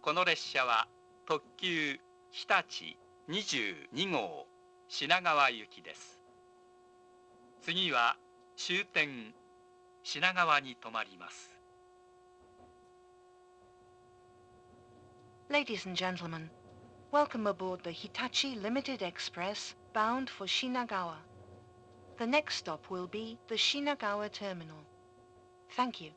この列車は特急ひたち22号品川行きです。次は終点品川に停まります。Ladies and gentlemen, welcome aboard the Hitachi Limited Express bound for Shinagawa. The next stop will be the Shinagawa Terminal. Thank you.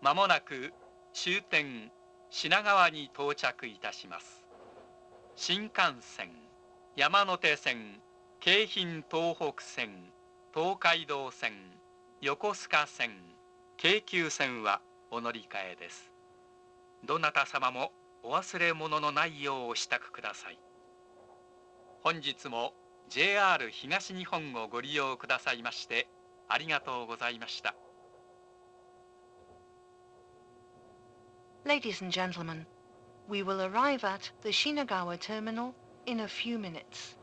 まもなく終点品川に到着いたします。新幹線、山手線、京浜東北線、東海道線、横須賀線、京急線はお乗り換えです。どなた様もお忘れ物のないようお支度ください。本日も JR 東日本をご利用くださいましてありがとうございました。Ladies and gentlemen, we will arrive at the Shinagawa Terminal in a few minutes.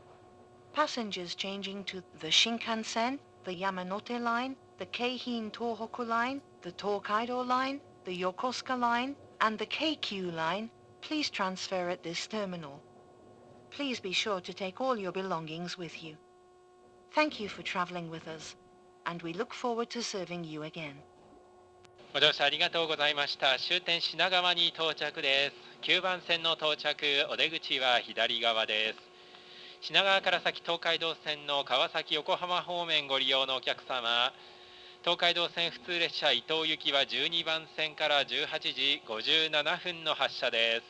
Passengers changing to the Shinkansen, the Yamanote Line, the Keihin Tohoku Line, the Tokaido Line, the Yokosuka Line, and the Keikyu Line, please transfer at this terminal. Please be sure to take all your belongings with you. Thank you for traveling with us, and we look forward to serving you again. ご乗車ありがとうございました。終点品川に到着です。9番線の到着、お出口は左側です。品川から先東海道線の川崎横浜方面ご利用のお客様、東海道線普通列車伊東行きは12番線から18時57分の発車です。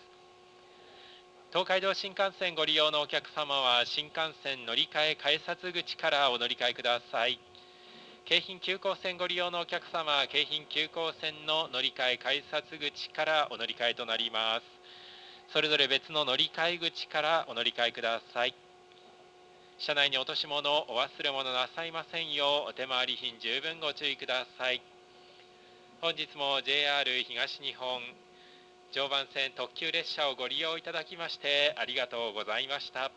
東海道新幹線ご利用のお客様は新幹線乗り換え改札口からお乗り換えください。京浜急行線ご利用のお客様、京浜急行線の乗り換え改札口からお乗り換えとなります。それぞれ別の乗り換え口からお乗り換えください。車内に落とし物、お忘れ物なさいませんよう、お手回り品十分ご注意ください。本日も JR 東日本常磐線特急列車をご利用いただきましてありがとうございました。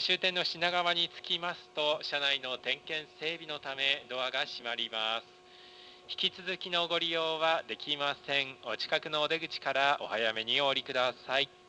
終点の品川に着きますと、車内の点検整備のためドアが閉まります。引き続きのご利用はできません。お近くのお出口からお早めにお降りください。